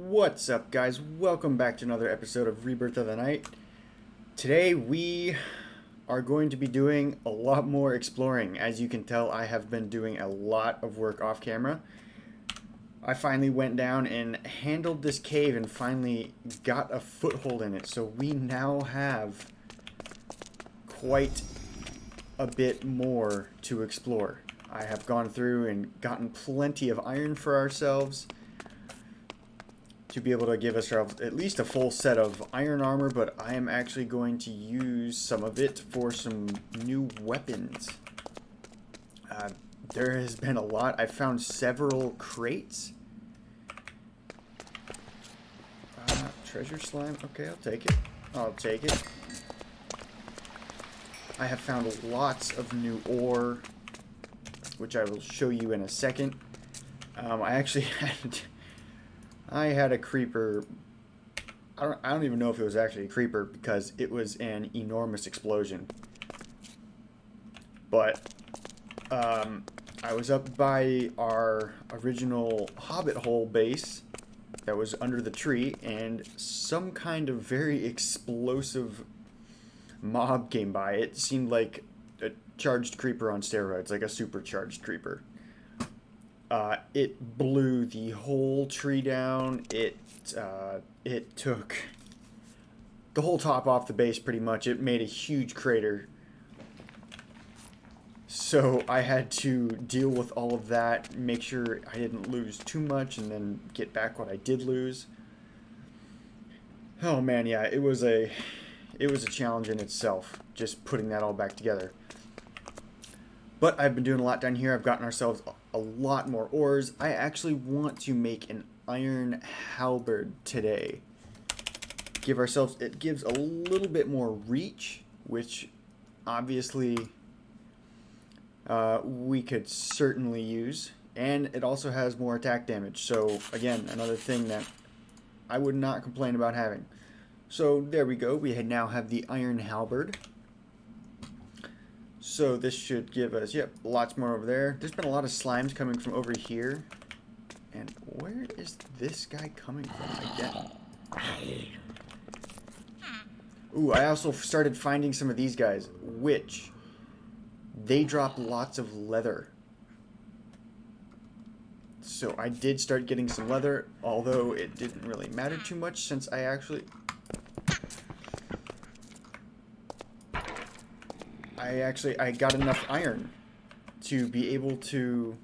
What's up, guys? Welcome back to another episode of Rebirth of the Night. Today we are going to be doing a lot more exploring. As you can tell, I have been doing a lot of work off camera. I finally went down and handled this cave and finally got a foothold in it. So we now have quite a bit more to explore. I have gone through and gotten plenty of iron for ourselves to be able to give ourselves at least a full set of iron armor, but I am actually going to use some of it for some new weapons. There has been a lot. I found several crates. Treasure slime. Okay, I'll take it. I'll take it. I have found lots of new ore, which I will show you in a second. I actually had a creeper. I don't even know if it was actually a creeper because it was an enormous explosion. But I was up by our original hobbit hole base that was under the tree, and some kind of very explosive mob came by. It seemed like a charged creeper on steroids, like a supercharged creeper. It blew the whole tree down. It took the whole top off the base pretty much. It made a huge crater. So I had to deal with all of that, make sure I didn't lose too much, and then get back what I did lose. Oh man, yeah, it was a challenge in itself, just putting that all back together. But I've been doing a lot down here. I've gotten ourselves a lot more ores. I actually want to make an iron halberd today. It gives a little bit more reach, which obviously we could certainly use. And it also has more attack damage. So again, another thing that I would not complain about having. So there we go. We now have the iron halberd. So this should give us, yep, lots more over there. There's been a lot of slimes coming from over here. And where is this guy coming from again? Ooh, I also started finding some of these guys, which they drop lots of leather. So I did start getting some leather, although it didn't really matter too much since I got enough iron to be able to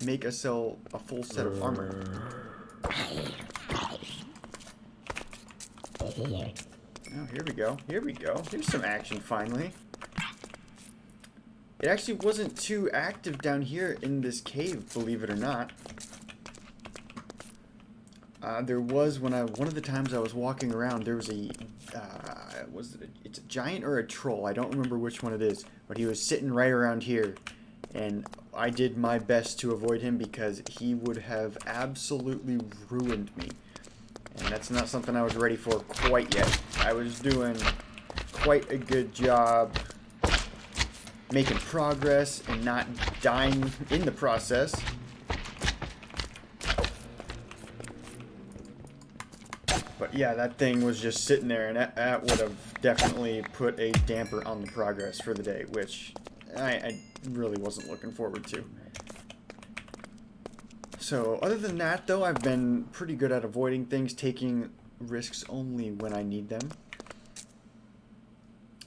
make a full set of armor. Oh, here we go. Here we go. Here's some action finally. It actually wasn't too active down here in this cave, believe it or not. There was one of the times I was walking around. There was it's a giant or a troll. I don't remember which one it is, but he was sitting right around here, and I did my best to avoid him because he would have absolutely ruined me, and that's not something I was ready for quite yet. I was doing quite a good job making progress and not dying in the process. But yeah, that thing was just sitting there, and that would have definitely put a damper on the progress for the day, which I really wasn't looking forward to. So other than that, though, I've been pretty good at avoiding things, taking risks only when I need them.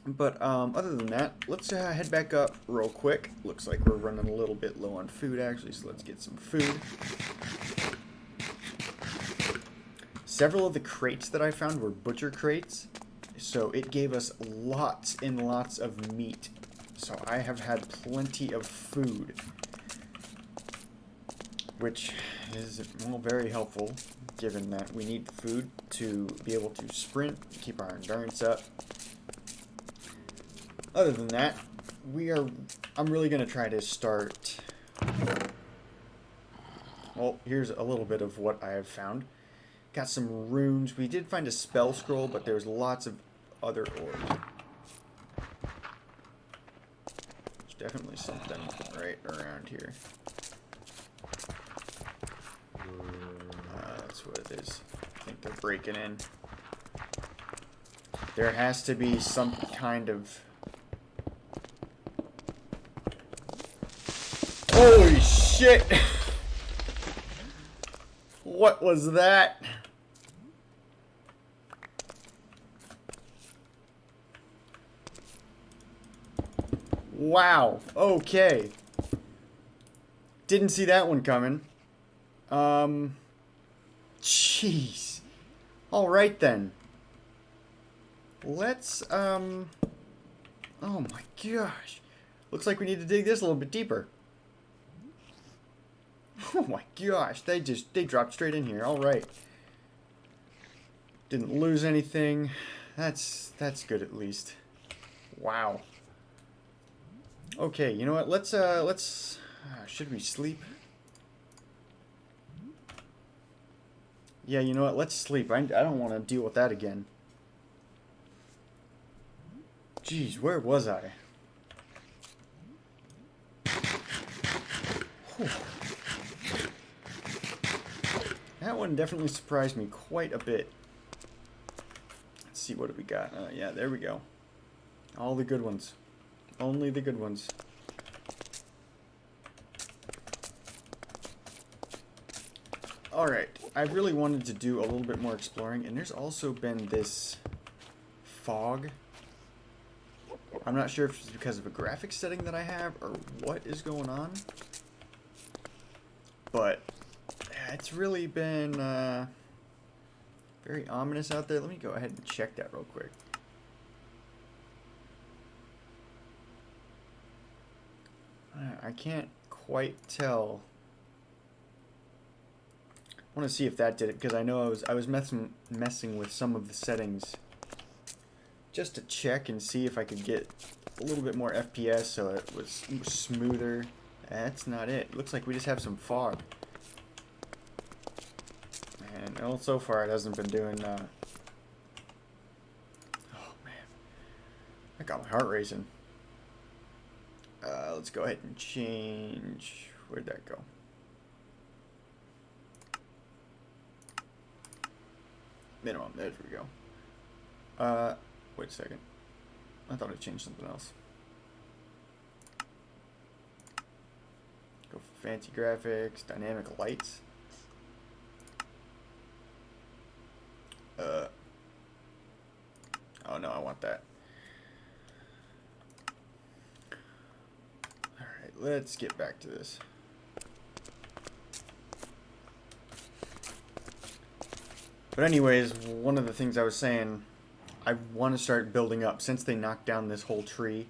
But other than that, let's head back up real quick. Looks like we're running a little bit low on food, actually, so let's get some food. Several of the crates that I found were butcher crates, so it gave us lots and lots of meat. So I have had plenty of food, which is, well, very helpful, given that we need food to be able to sprint, keep our endurance up. Other than that, I'm really going to try to start. Well, here's a little bit of what I have found. Got some runes. We did find a spell scroll, but there's lots of other ores. There's definitely something right around here. Let's that's what it is. I think they're breaking in. There has to be some kind of... Holy shit! What was that? Wow. Okay. Didn't see that one coming. Jeez. Alright then. Let's, oh my gosh. Looks like we need to dig this a little bit deeper. Oh my gosh. They dropped straight in here. Alright. Didn't lose anything. That's good at least. Wow. Okay, you know what? Let's should we sleep? Yeah, you know what? Let's sleep. I don't want to deal with that again. Jeez, where was I? Whew. That one definitely surprised me quite a bit. Let's see, what do we got? Yeah, there we go. All the good ones. Only the good ones. Alright, I really wanted to do a little bit more exploring, and there's also been this fog. I'm not sure if it's because of a graphics setting that I have, or what is going on. But, it's really been very ominous out there. Let me go ahead and check that real quick. I can't quite tell. I want to see if that did it, because I know I was messing with some of the settings just to check and see if I could get a little bit more FPS so it was smoother. That's not it. It looks like we just have some fog. And well, so far it hasn't been doing oh man, that got my heart racing. Let's go ahead and change. Where'd that go? Minimum. There we go. Wait a second. I thought I changed something else. Go for fancy graphics, dynamic lights. Oh no, I want that. Alright, let's get back to this. But anyways, one of the things I was saying, I want to start building up. Since they knocked down this whole tree,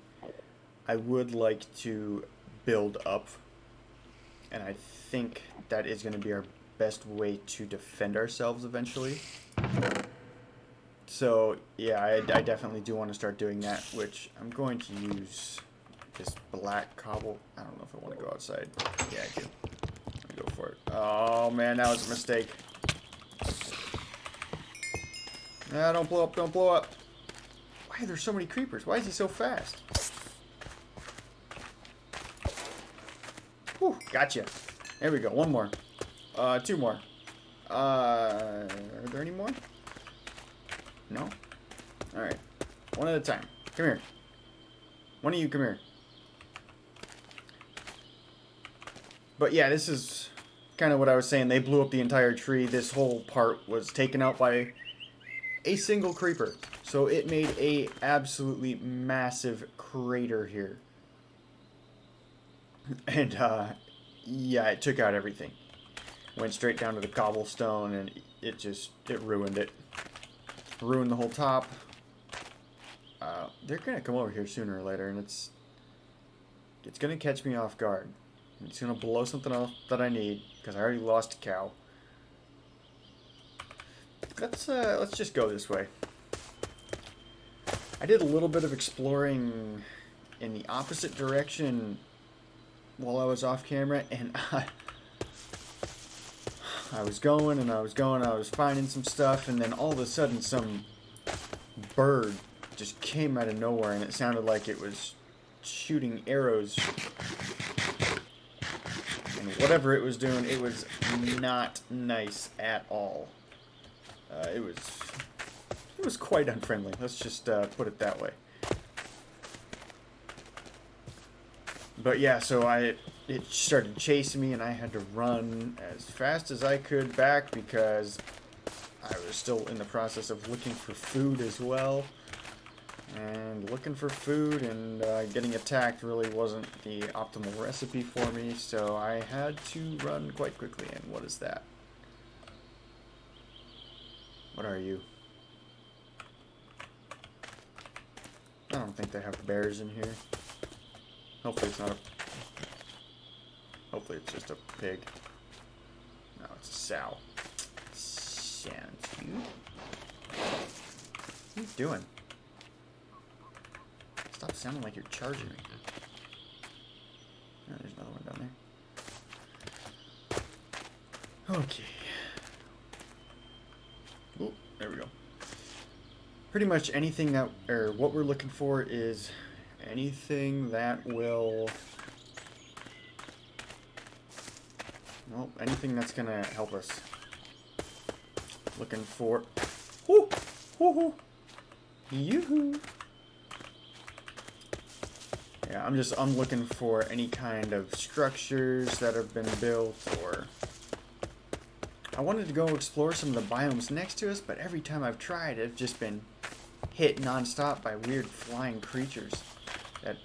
I would like to build up. And I think that is going to be our best way to defend ourselves eventually. So, yeah, I definitely do want to start doing that, which I'm going to use this black cobble. I don't know if I want to go outside. Yeah, I do. Go for it. Oh, man, that was a mistake. Ah, don't blow up, don't blow up. Why are there so many creepers? Why is he so fast? Whew, gotcha. There we go, one more. Two more. Are there any more? No? Alright. One at a time. Come here. One of you, come here. But yeah, this is kind of what I was saying. They blew up the entire tree. This whole part was taken out by a single creeper. So it made a absolutely massive crater here. And, yeah, it took out everything. Went straight down to the cobblestone, and it ruined it. Ruined the whole top. They're gonna come over here sooner or later, and it's gonna catch me off guard. It's gonna blow something else that I need, because I already lost a cow. Let's just go this way. I did a little bit of exploring in the opposite direction while I was off camera, and I was going and I was finding some stuff, and then all of a sudden some bird just came out of nowhere, and it sounded like it was shooting arrows and whatever it was doing, it was not nice at all. It was quite unfriendly. Let's just put it that way. But yeah, so it started chasing me, and I had to run as fast as I could back because I was still in the process of looking for food as well. And looking for food and getting attacked really wasn't the optimal recipe for me, so I had to run quite quickly. And what is that? What are you? I don't think they have bears in here. Hopefully it's not a... Hopefully it's just a pig. No, it's a sow. Sounds cute. What are you doing? Stop sounding like you're charging me. Oh, there's another one down there. Okay. Oh, there we go. Pretty much anything that, or what we're looking for is anything that will, well, anything that's gonna help us. Looking for, whoo, whoo, whoo, yoo-hoo. Yeah, I'm looking for any kind of structures that have been built, or I wanted to go explore some of the biomes next to us, but every time I've tried, I've just been hit nonstop by weird flying creatures that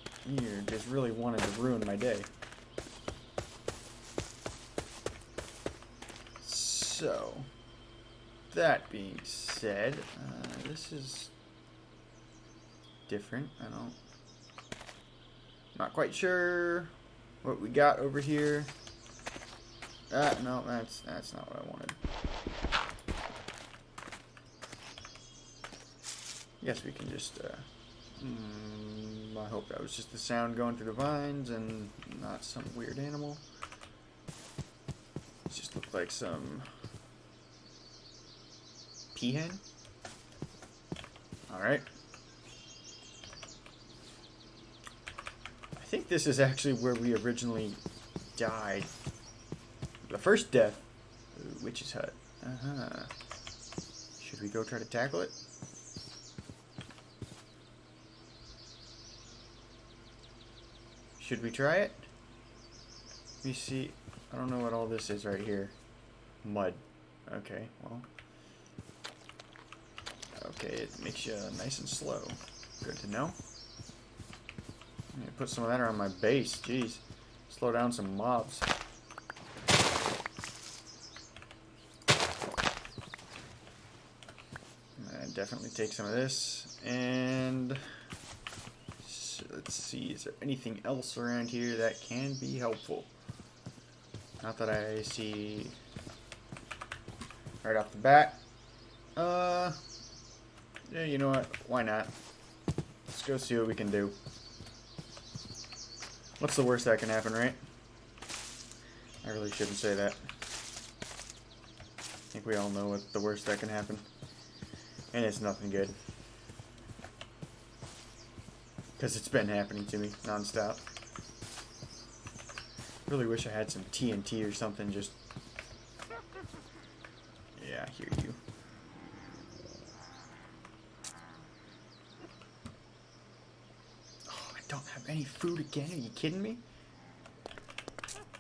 just really wanted to ruin my day. So, that being said, this is different. Not quite sure what we got over here. No, that's not what I wanted. Guess we can just, I hope that was just the sound going through the vines and not some weird animal. It just looked like some peahen. Alright. I think this is actually where we originally died. The first death. Ooh, witch's hut. Should we go try to tackle it? Should we try it? Let me see. I don't know what all this is right here. Mud. Okay, well. Okay, it makes you nice and slow. Good to know. I'm gonna put some of that around my base. Jeez. Slow down some mobs. Definitely take some of this, and so let's see, is there anything else around here that can be helpful? Not that I see right off the bat. Yeah, you know what, why not? Let's go see what we can do. What's the worst that can happen, right? I really shouldn't say that. I think we all know what the worst that can happen. And it's nothing good. Because it's been happening to me nonstop. Really wish I had some TNT or something, just... Yeah, I hear you. Oh, I don't have any food again, are you kidding me?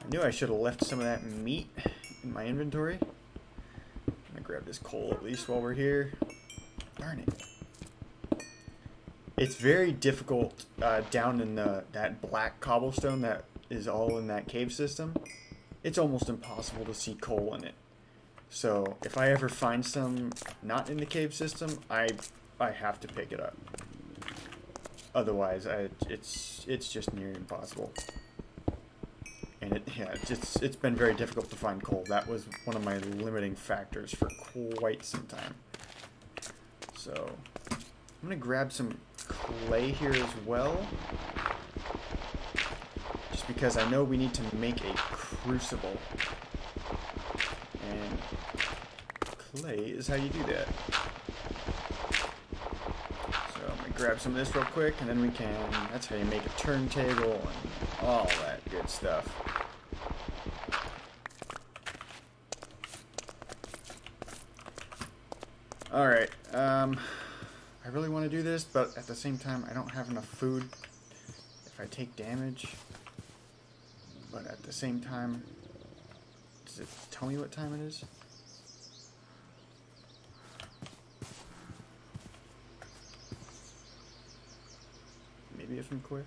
I knew I should have left some of that meat in my inventory. I'm gonna grab this coal at least while we're here. Darn it. It's very difficult down in that black cobblestone that is all in that cave system. It's almost impossible to see coal in it. So if I ever find some not in the cave system, I have to pick it up. Otherwise, it's just near impossible. And it's been very difficult to find coal. That was one of my limiting factors for quite some time. So, I'm going to grab some clay here as well. Just because I know we need to make a crucible. And clay is how you do that. So, I'm going to grab some of this real quick, and then we can, that's how you make a turntable and all that good stuff. Alright, I really want to do this, but at the same time, I don't have enough food if I take damage. But at the same time, does it tell me what time it is? Maybe if I'm quick.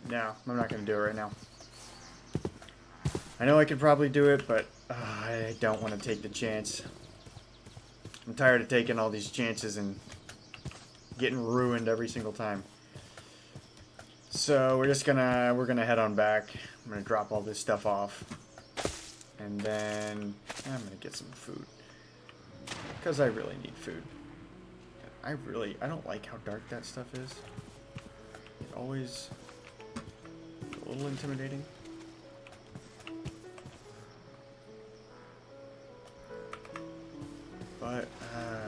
No, I'm not going to do it right now. I know I could probably do it, but I don't want to take the chance. I'm tired of taking all these chances and getting ruined every single time. So we're gonna head on back. I'm gonna drop all this stuff off, and then I'm gonna get some food because I really need food. I don't like how dark that stuff is. It always a little intimidating. But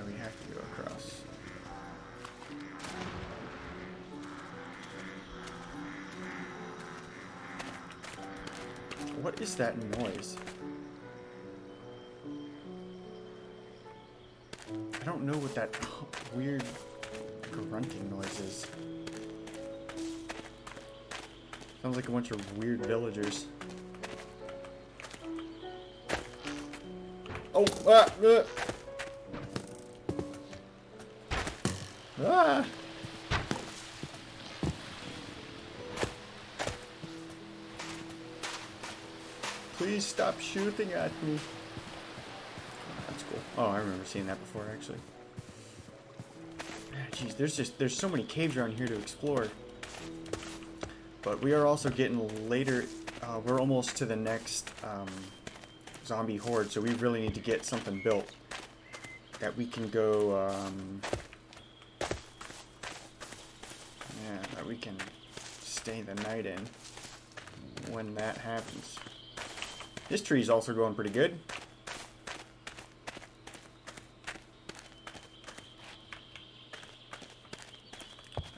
we have to go across. What is that noise? I don't know what that weird grunting noise is. Sounds like a bunch of weird villagers. Oh! Ah! Please stop shooting at me. Oh, that's cool. Oh, I remember seeing that before, actually. Jeez, there's so many caves around here to explore. But we are also getting later. We're almost to the next zombie horde, so we really need to get something built that we can go. That we can stay the night in when that happens. This tree's also going pretty good.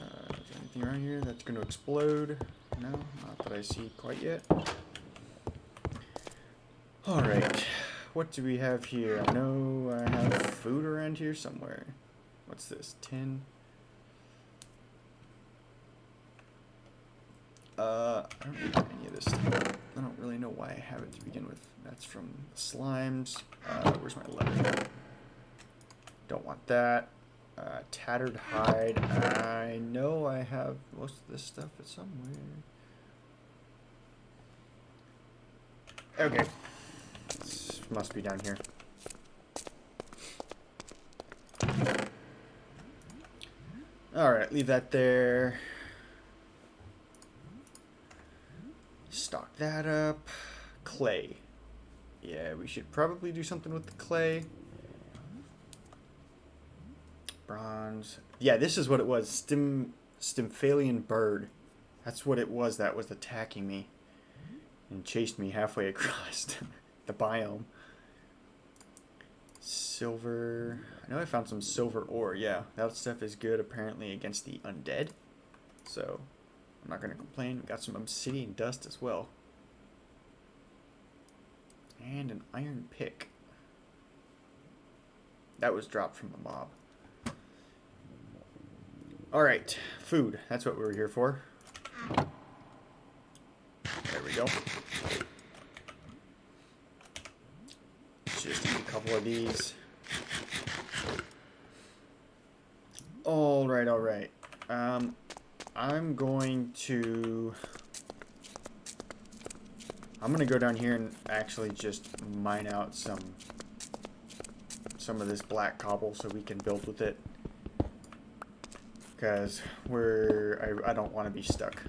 Is there anything around here that's going to explode? No, not that I see quite yet. Alright, what do we have here? I know I have food around here somewhere. What's this? Tin? I don't need any of this stuff. I don't really know why I have it to begin with. That's from the slimes. Where's my leather? Don't want that. Tattered hide. I know I have most of this stuff somewhere. Okay. This must be down here. Alright, leave that there. Stock that up. Clay. Yeah, we should probably do something with the clay. Bronze. Yeah, this is what it was. Stymphalian bird. That's what it was that was attacking me and chased me halfway across the biome. Silver. I know I found some silver ore. Yeah, that stuff is good apparently against the undead. So I'm not going to complain. We got some obsidian dust as well. And an iron pick. That was dropped from a mob. Alright, food. That's what we were here for. There we go. Just a couple of these. Alright, alright. I'm going to go down here and actually just mine out some of this black cobble so we can build with it. Because I don't want to be stuck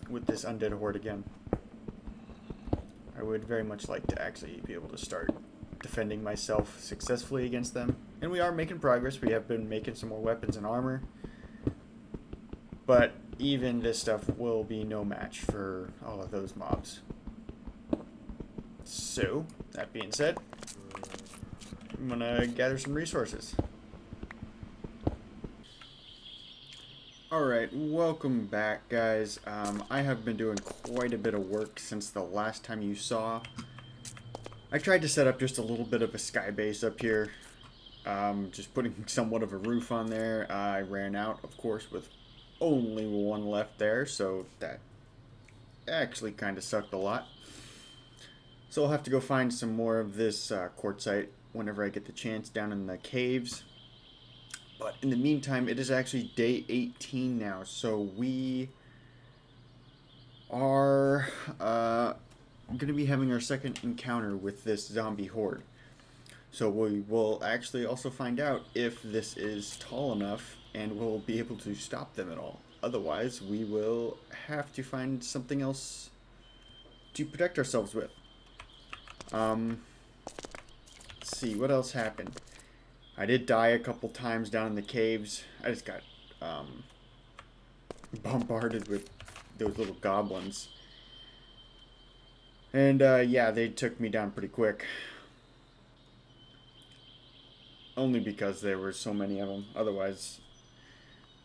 with this undead horde again. I would very much like to actually be able to start defending myself successfully against them. And we are making progress. We have been making some more weapons and armor. But even this stuff will be no match for all of those mobs. So, that being said, I'm gonna gather some resources. Alright, welcome back, guys. I have been doing quite a bit of work since the last time you saw. I tried to set up just a little bit of a sky base up here. Just putting somewhat of a roof on there. I ran out, of course, with only one left there, so that actually kind of sucked a lot. So I'll have to go find some more of this quartzite whenever I get the chance down in the caves. But in the meantime, it is actually day 18 now, so we are going to be having our second encounter with this zombie horde. So we will actually also find out if this is tall enough and we'll be able to stop them at all. Otherwise, we will have to find something else to protect ourselves with. Let's see, what else happened? I did die a couple times down in the caves. I just got bombarded with those little goblins. And yeah, they took me down pretty quick. Only because there were so many of them. Otherwise,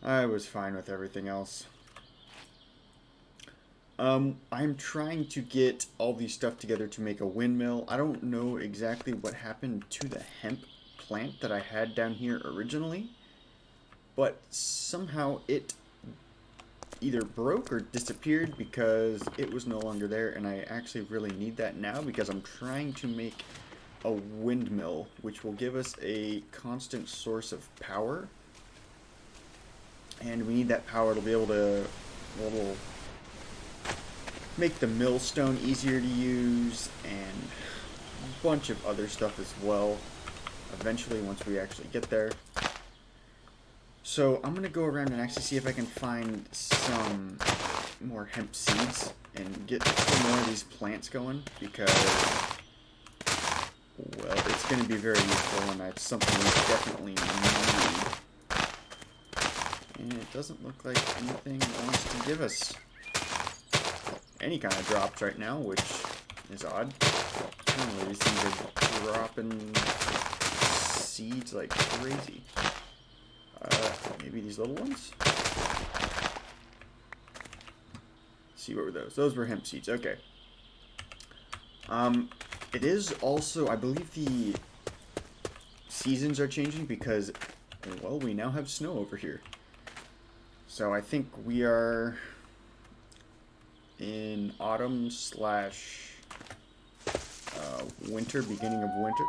I was fine with everything else. I'm trying to get all these stuff together to make a windmill. I don't know exactly what happened to the hemp plant that I had down here originally, but somehow it either broke or disappeared because it was no longer there, and I actually really need that now because I'm trying to make a windmill which will give us a constant source of power, and we need that power to be able to make the millstone easier to use and a bunch of other stuff as well eventually once we actually get there. So I'm gonna go around and actually see if I can find some more hemp seeds and get some more of these plants going because, well, it's gonna be very useful and it's something we definitely need. And it doesn't look like anything wants to give us any kind of drops right now, which is odd. Normally these things are dropping seeds like crazy. Maybe these little ones? See, what were those? Those were hemp seeds. Okay. It is also, I believe the seasons are changing because, well, we now have snow over here. So I think we are in autumn slash winter, beginning of winter.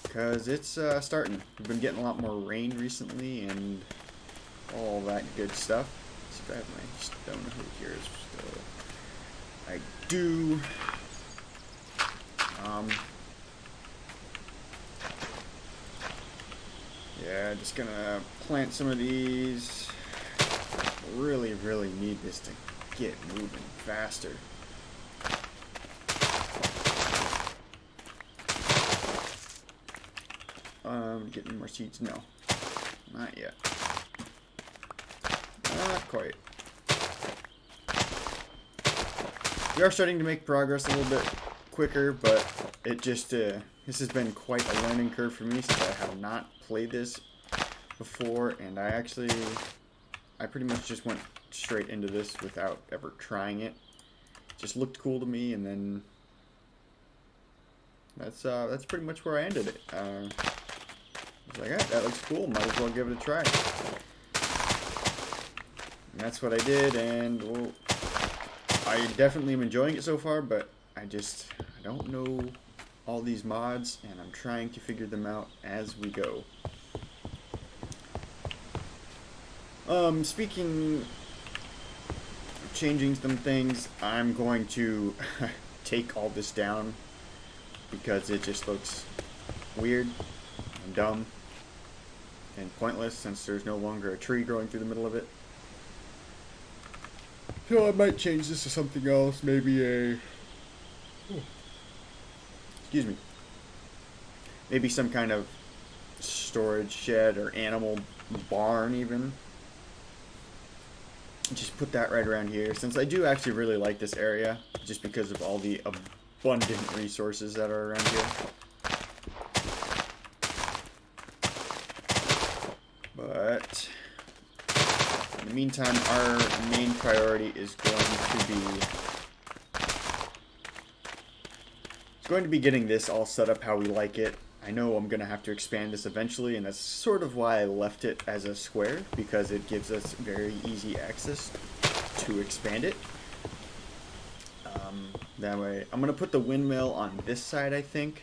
Because it's starting. We've been getting a lot more rain recently and all that good stuff. Let's see if I have my stone hook here. Still, I do. Yeah, just gonna plant some of these. Really, really need this to get moving faster. Getting more seeds? No. Not yet. Not quite. We are starting to make progress a little bit quicker, but it just, this has been quite a learning curve for me since I have not played this before, and I pretty much just went straight into this without ever trying it. It just looked cool to me, and then that's pretty much where I ended it. I was like, that looks cool, might as well give it a try. And that's what I did, and well, I definitely am enjoying it so far, but I don't know all these mods, and I'm trying to figure them out as we go. Speaking of changing some things, I'm going to take all this down because it just looks weird and dumb and pointless since there's no longer a tree growing through the middle of it. So I might change this to something else, maybe excuse me, maybe some kind of storage shed or animal barn even. Just put that right around here, since I do actually really like this area, just because of all the abundant resources that are around here. But the meantime, our main priority is going to be getting this all set up how we like it. I know I'm going to have to expand this eventually, and that's sort of why I left it as a square, because it gives us very easy access to expand it. That way, I'm going to put the windmill on this side, I think,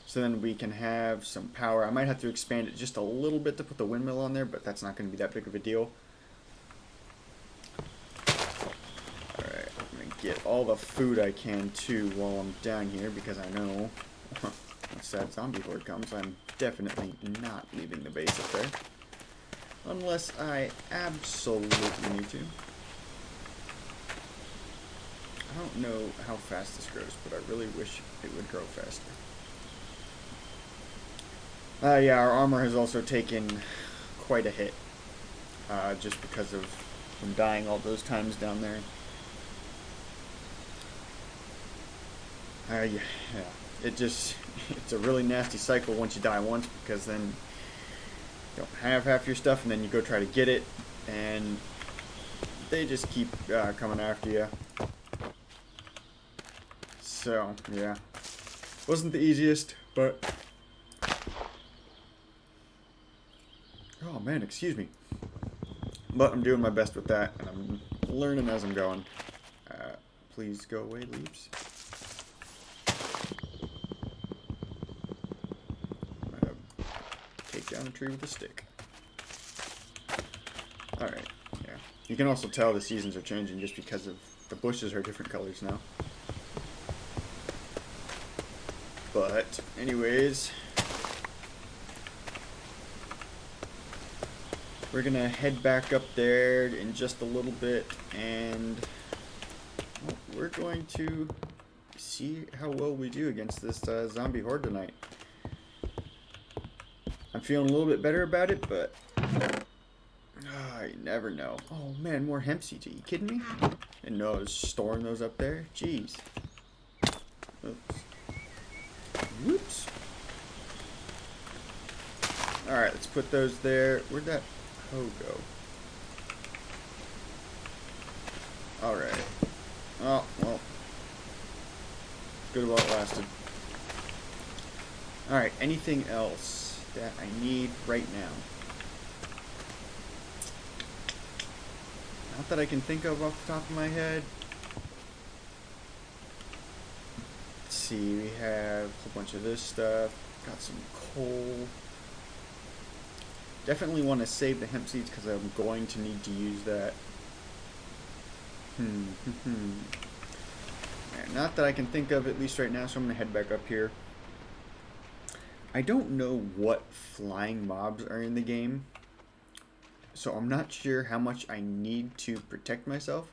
so then we can have some power. I might have to expand it just a little bit to put the windmill on there, but that's not going to be that big of a deal. Alright, I'm going to get all the food I can, too, while I'm down here, because I know once that zombie horde comes, I'm definitely not leaving the base up there. Unless I absolutely need to. I don't know how fast this grows, but I really wish it would grow faster. Yeah, our armor has also taken quite a hit. Just because of from dying all those times down there. Yeah. It's a really nasty cycle once you die once, because then you don't have half your stuff, and then you go try to get it, and they just keep coming after you. So, yeah. Wasn't the easiest, but... Oh, man, excuse me. But I'm doing my best with that, and I'm learning as I'm going. Please go away, leaves. Take down a tree with a stick. Alright, yeah. You can also tell the seasons are changing just because of the bushes are different colors now. But, anyways, we're gonna head back up there in just a little bit, and we're going to see how well we do against this zombie horde tonight. I'm feeling a little bit better about it, but you never know. Oh man, more hemp seeds. Are you kidding me? I didn't know I was storing those up there. Jeez. Oops. Whoops. Alright, let's put those there. Where'd that hoe go? Alright. Oh, well. Good while it lasted. Alright, anything else that I need right now? Not that I can think of off the top of my head. Let's see, we have a whole bunch of this stuff. Got some coal. Definitely want to save the hemp seeds because I'm going to need to use that. Not that I can think of, at least right now, so I'm going to head back up here. I don't know what flying mobs are in the game, so I'm not sure how much I need to protect myself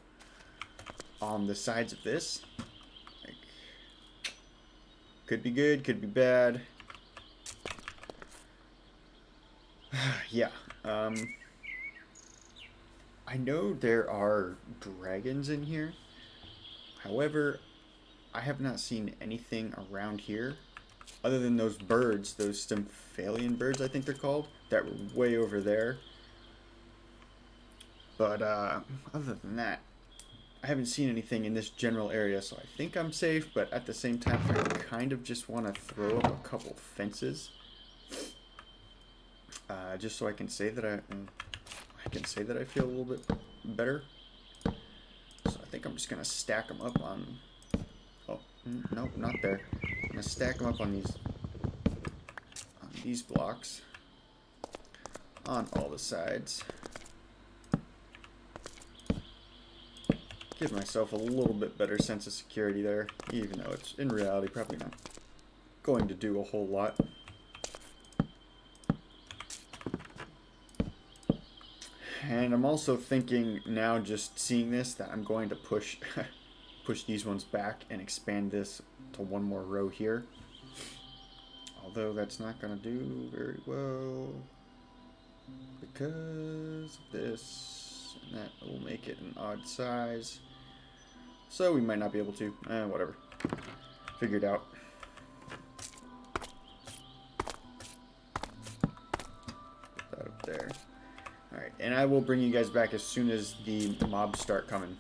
on the sides of this. Like, could be good, could be bad. Yeah. I know there are dragons in here. However, I have not seen anything around here other than those birds, those Stymphalian birds, I think they're called, that were way over there. But other than that, I haven't seen anything in this general area, so I think I'm safe, but at the same time, I kind of just want to throw up a couple fences. Just so I can say that I feel a little bit better. So I think I'm just gonna stack them up on. Oh, no, not there. I'm gonna stack them up on these blocks on all the sides. Give myself a little bit better sense of security there, even though it's in reality probably not going to do a whole lot. And I'm also thinking now, just seeing this, that I'm going to push these ones back and expand this to one more row here. Although that's not going to do very well because of this, and that will make it an odd size. So we might not be able to. Whatever. Figure it out. Put that up there. Alright. and I will bring you guys back as soon as the mobs start coming.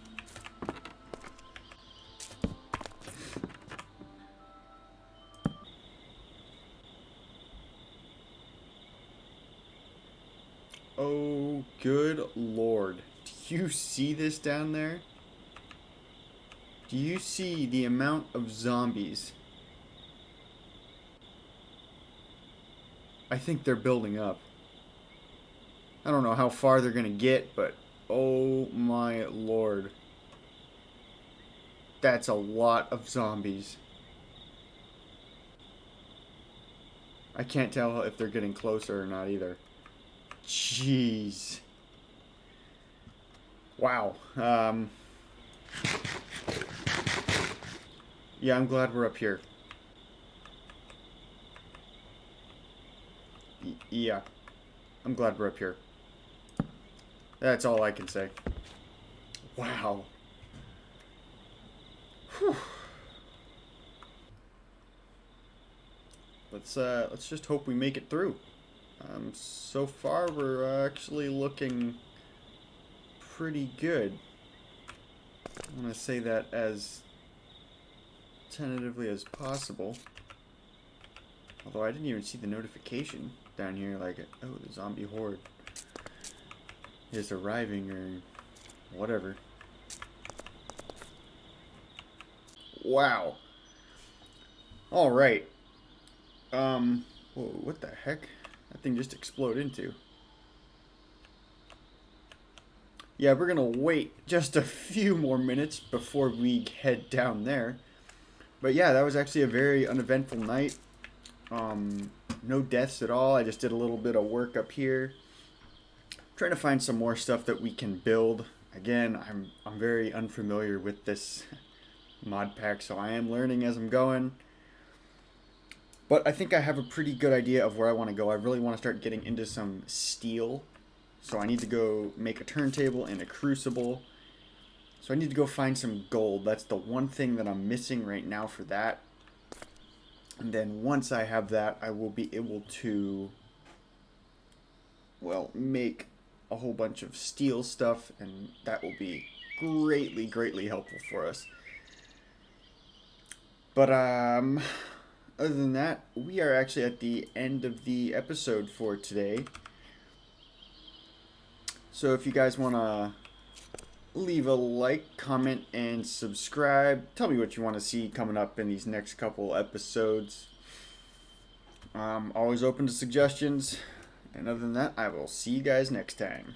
Oh, good lord. Do you see this down there? Do you see the amount of zombies? I think they're building up. I don't know how far they're gonna get, but oh my lord. That's a lot of zombies. I can't tell if they're getting closer or not either. Jeez. Wow. Yeah, I'm glad we're up here. Yeah. I'm glad we're up here. That's all I can say. Wow. Whew. Let's just hope we make it through. So far we're actually looking pretty good. I want to say that as tentatively as possible. Although I didn't even see the notification down here, like, oh, the zombie horde is arriving or whatever. Wow. All right. Whoa, what the heck? That thing just exploded into. Yeah, we're gonna wait just a few more minutes before we head down there. But yeah, that was actually a very uneventful night. No deaths at all. I just did a little bit of work up here. Trying to find some more stuff that we can build. Again, I'm very unfamiliar with this mod pack, so I am learning as I'm going. But I think I have a pretty good idea of where I want to go. I really want to start getting into some steel. So I need to go make a turntable and a crucible. So I need to go find some gold. That's the one thing that I'm missing right now for that. And then once I have that, I will be able to, well, make a whole bunch of steel stuff. And that will be greatly, greatly helpful for us. But, other than that, we are actually at the end of the episode for today. So if you guys want to leave a like, comment, and subscribe. Tell me what you want to see coming up in these next couple episodes. I'm always open to suggestions. And other than that, I will see you guys next time.